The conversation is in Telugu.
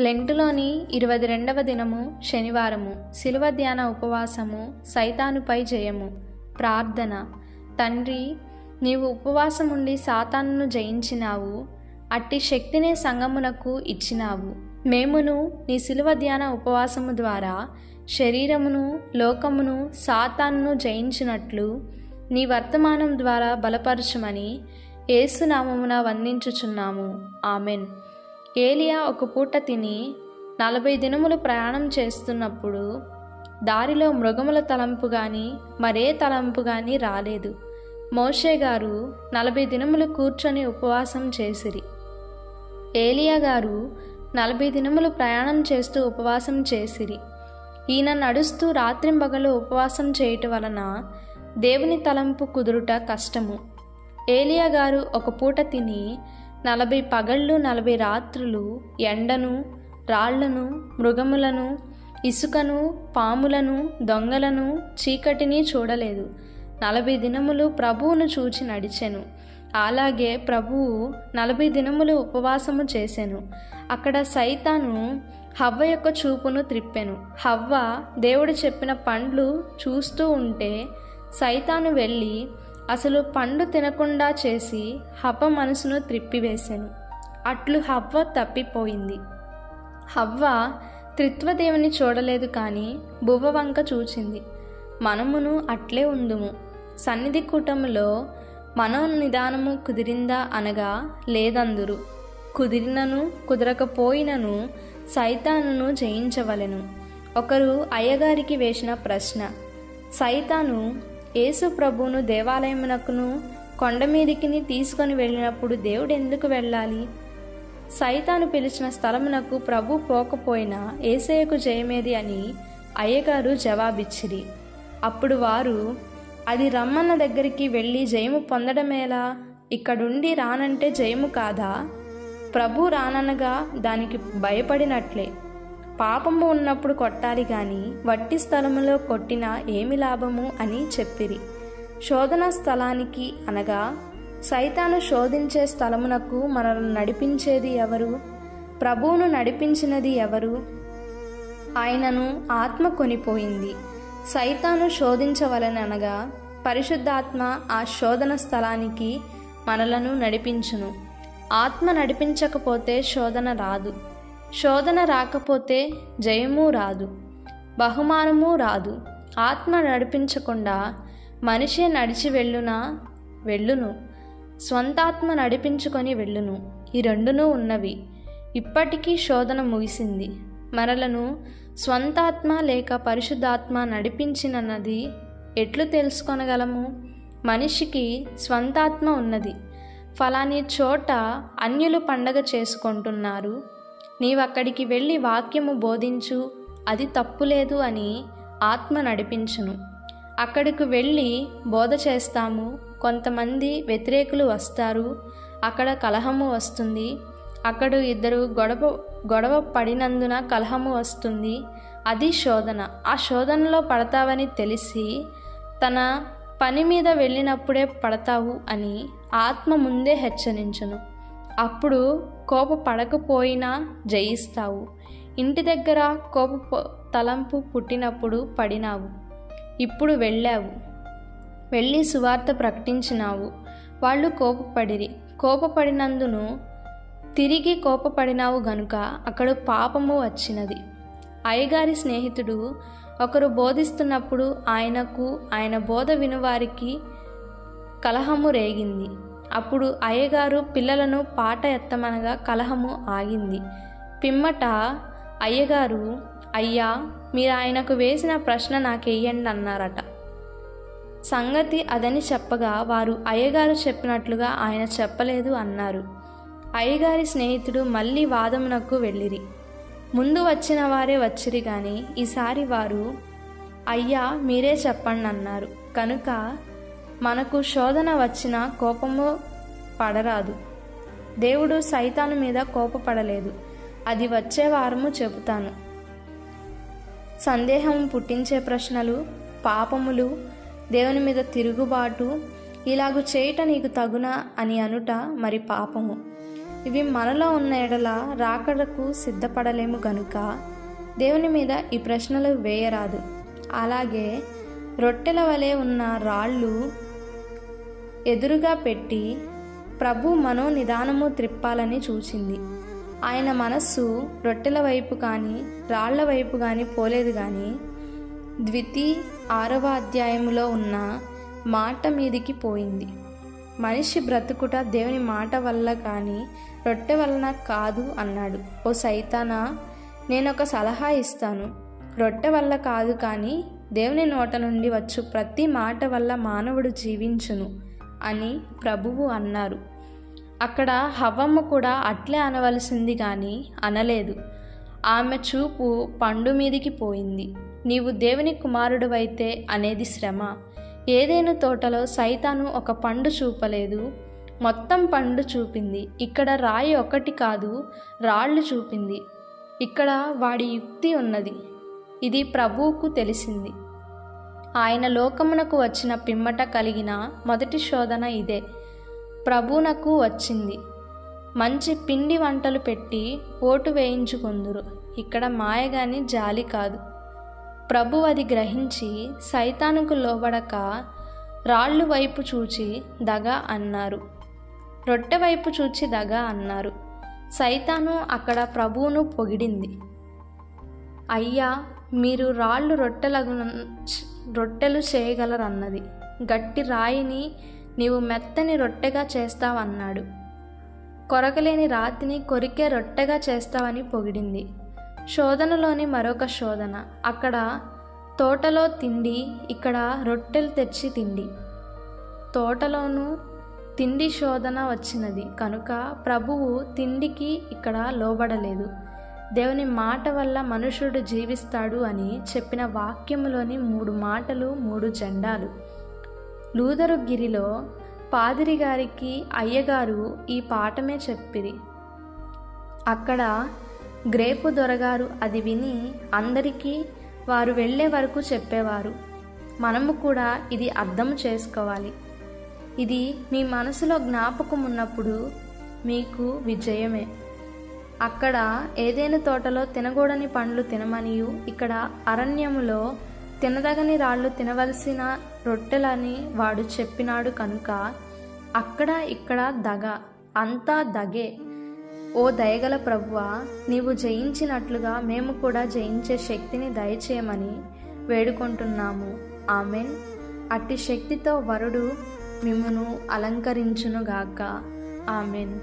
లెంటులోని 22వ దినము శనివారము. శిలువ ధ్యాన ఉపవాసము. సైతానుపై జయము. ప్రార్థన. తండ్రి, నీవు ఉపవాసముండి సాతానును జయించినావు. అట్టి శక్తినే సంఘమునకు ఇచ్చినావు. మేమును నీ శిలువ ధ్యాన ఉపవాసము ద్వారా శరీరమును, లోకమును, సాతానును జయించినట్లు నీ వర్తమానం ద్వారా బలపరచుమని యేసు నామమున వందించుచున్నాము. ఆమెన్. ఏలియా ఒక పూట తిని 40 దినములు ప్రయాణం చేస్తున్నప్పుడు దారిలో మృగముల తలంపు గాని మరే తలంపు గాని రాలేదు. మోషే గారు 40 దినములు కూర్చొని ఉపవాసం చేసిరి. ఏలియా గారు 40 దినములు ప్రయాణం చేస్తూ ఉపవాసం చేసిరి. ఈయన నడుస్తూ రాత్రింబగలు ఉపవాసం చేయటం వలన దేవుని తలంపు కుదురుట కష్టము. ఏలియా గారు ఒక పూట తిని 40 పగళ్ళు 40 రాత్రులు ఎండను, రాళ్లను, మృగములను, ఇసుకను, పాములను, దొంగలను, చీకటిని చూడలేదు. 40 దినములు ప్రభువును చూచి నడిచెను. అలాగే ప్రభువు 40 దినములు ఉపవాసము చేసెను. అక్కడ సైతాను హవ్వ యొక్క చూపును త్రిప్పెను. హవ్వ దేవుడు చెప్పిన పండ్లు చూస్తూ ఉంటే సైతాను వెళ్ళి అసలు పండు తినకుండా చేసి హవ్వ మనసును త్రిప్పివేసెను. అట్లు హవ్వ తప్పిపోయింది. హవ్వ త్రిత్వదేవుని చూడలేదు కానీ బువ్వ వంక చూచింది. మనమును అట్లే ఉందుము. సన్నిధి కూటములో మనోనిదానము కుదిరిందా అనగా లేదందురు. కుదిరినను కుదరకపోయినను సైతానును జయించవలెను. ఒకరు అయ్యగారికి వేసిన ప్రశ్న. సైతాను యేసు ప్రభువును దేవాలయమునకును కొండ మీదికిని తీసుకొని వెళ్ళినప్పుడు దేవుడు ఎందుకు వెళ్ళాలి? సైతాను పిలిచిన స్థలమునకు ప్రభు పోకపోయినా యేసయ్యకు జయమేది అని అయ్యగారు జవాబిచ్చిరి. అప్పుడు వారు, అది రమ్మన్న దగ్గరికి వెళ్ళి జయము పొందడమేలా? ఇక్కడుండి రానంటే జయము కాదా? ప్రభు రాననగా దానికి భయపడినట్లే. పాపము ఉన్నప్పుడు కొట్టాలి గాని వట్టి స్థలములో కొట్టినా ఏమి లాభము అని చెప్పిరి. శోధన స్థలానికి అనగా సైతాను శోధించే స్థలమునకు మనల్ని నడిపించేది ఎవరు? ప్రభువును నడిపించినది ఎవరు? ఆయనను ఆత్మ కొనిపోయింది. సైతాను శోధించవలననగా పరిశుద్ధాత్మ ఆ శోధన స్థలానికి మనలను నడిపించును. ఆత్మ నడిపించకపోతే శోధన రాదు. శోధన రాకపోతే జయము రాదు, బహుమానము రాదు. ఆత్మ నడిపించకుండా మనిషే నడిచి వెళ్ళును, స్వంతాత్మ నడిపించుకొని వెళ్ళును. ఈ రెండునూ ఉన్నవి. ఇప్పటికీ శోధన ముగిసింది. మనలను స్వంతాత్మ లేక పరిశుద్ధాత్మ నడిపించినన్నది ఎట్లు తెలుసుకొనగలము? మనిషికి స్వంతాత్మ ఉన్నది. ఫలాని చోట అన్యులు పండగ చేసుకుంటున్నారు, నీవక్కడికి వెళ్ళి వాక్యము బోధించు, అది తప్పులేదు అని ఆత్మ నడిపించును. అక్కడికి వెళ్ళి బోధ చేస్తాము, కొంతమంది వ్యతిరేకులు వస్తారు, అక్కడ కలహము వస్తుంది. అక్కడ ఇద్దరు గొడవ పడినందున కలహము వస్తుంది. అది శోధన. ఆ శోధనలో పడతావని తెలిసి తన పని మీద వెళ్ళినప్పుడే పడతావు అని ఆత్మ ముందే హెచ్చరించును. అప్పుడు కోపపడకపోయినా జయిస్తావు. ఇంటి దగ్గర తలంపు పుట్టినప్పుడు పడినావు. ఇప్పుడు వెళ్ళి సువార్త ప్రకటించినావు. వాళ్ళు కోపపడినందును తిరిగి కోపపడినావు గనుక అక్కడ పాపము వచ్చినది. అయ్యగారి స్నేహితుడు ఒకరు బోధిస్తున్నప్పుడు ఆయనకు ఆయన బోధ వినువారికి కలహము రేగింది. అప్పుడు అయ్యగారు పిల్లలను పాట ఎత్తమనగా కలహము ఆగింది. పిమ్మట అయ్యగారు, అయ్యా, మీరు ఆయనకు వేసిన ప్రశ్న నాకెయ్యండి అన్నారట. సంగతి అదని చెప్పగా వారు అయ్యగారు చెప్పినట్లుగా ఆయన చెప్పలేదు అన్నారు. అయ్యగారి స్నేహితుడు మళ్ళీ వాదమునకు వెళ్ళిరి. ముందు వచ్చిన వారే వచ్చిరి గాని ఈసారి వారు, అయ్యా మీరే చెప్పండి అన్నారు. కనుక మనకు శోధన వచ్చినా కోపము పడరాదు. దేవుడు సైతాను మీద కోపపడలేదు. అది వచ్చే వారము చెబుతాను. సందేహం పుట్టించే ప్రశ్నలు, పాపములు, దేవుని మీద తిరుగుబాటు, ఇలాగు చేయట నీకు తగునా అని అనుట మరి పాపము. ఇవి మనలో ఉన్న ఎడల రాకడకు సిద్ధపడలేము గనుక దేవుని మీద ఈ ప్రశ్నలు వేయరాదు. అలాగే రొట్టెల వలె ఉన్న రాళ్ళు ఎదురుగా పెట్టి ప్రభు మనోనిదానము త్రిప్పాలని చూచింది. ఆయన మనస్సు రొట్టెల వైపు కానీ రాళ్ల వైపు కానీ పోలేదు కానీ 6వ అధ్యాయములో ఉన్న మాట మీదికి పోయింది. మనిషి బ్రతుకుట దేవుని మాట వల్ల కానీ రొట్టె వలన కాదు అన్నాడు. ఓ సైతానా, నేనొక సలహా ఇస్తాను. రొట్టె వల్ల కాదు కానీ దేవుని నోట నుండి వచ్చు ప్రతి మాట వల్ల మానవుడు జీవించును అని ప్రభువు అన్నారు. అక్కడ హవ్వమ్మ కూడా అట్లే అనవలసింది కానీ అనలేదు. ఆమె చూపు పండు మీదికి పోయింది. నీవు దేవుని కుమారుడివైతే అనేది శ్రమ. ఏదైనా తోటలో సైతాను ఒక పండు చూపలేదు, మొత్తం పండు చూపింది. ఇక్కడ రాయి ఒకటి కాదు, రాళ్ళు చూపింది. ఇక్కడ వాడి యుక్తి ఉన్నది. ఇది ప్రభువుకు తెలిసింది. ఆయన లోకమునకు వచ్చిన పిమ్మట కలిగిన మొదటి శోధన ఇదే. ప్రభువునకు వచ్చింది. మంచి పిండి వంటలు పెట్టి ఓటు వేయించుకొందురు. ఇక్కడ మాయగాని జాలి కాదు. ప్రభు అది గ్రహించి సైతానుకు లోబడక రాళ్ళు వైపు చూచి దగ అన్నారు, రొట్టె వైపు చూచి దగ అన్నారు. సైతాను అక్కడ ప్రభువును పొగిడింది. అయ్యా, మీరు రాళ్ళు రొట్టెలు చేయగలరన్నది. గట్టి రాయిని నీవు మెత్తని రొట్టెగా చేస్తావన్నాడు. కొరకలేని రాతిని కొరికే రొట్టెగా చేస్తావని పొగిడింది. శోధనలోని మరొక శోధన. అక్కడ తోటలో తిండి, ఇక్కడ రొట్టెలు తెచ్చి తిండి. తోటలోనూ తిండి శోధన వచ్చినది కనుక ప్రభువు తిండికి ఇక్కడ లోబడలేదు. దేవుని మాట వల్ల మనుషుడు జీవిస్తాడు అని చెప్పిన వాక్యములోని 3 మాటలు 3 జెండాలు. లూదరుగిరిలో పాదిరి గారికి అయ్యగారు ఈ పాఠమే చెప్పిరి. అక్కడ గ్రేపు దొరగారు అది విని అందరికీ వారు వెళ్ళే వరకు చెప్పేవారు. మనము కూడా ఇది అర్థం చేసుకోవాలి. ఇది మీ మనసులో జ్ఞాపకం ఉన్నప్పుడు మీకు విజయమే. అక్కడ ఏదైనా తోటలో తినకూడని పండ్లు తినమనియు, ఇక్కడ అరణ్యములో తినదగని రాళ్ళు తినవలసిన రొట్టెలని వాడు చెప్పినాడు కనుక అక్కడ ఇక్కడ దగ, అంతా దగే. ఓ దయగల ప్రభువా, నీవు జయించినట్లుగా మేము కూడా జయించే శక్తిని దయచేయమని వేడుకుంటున్నాము. ఆమెన్. అట్టి శక్తితో వరుడు మిమ్మును అలంకరించునుగాక. ఆమెన్.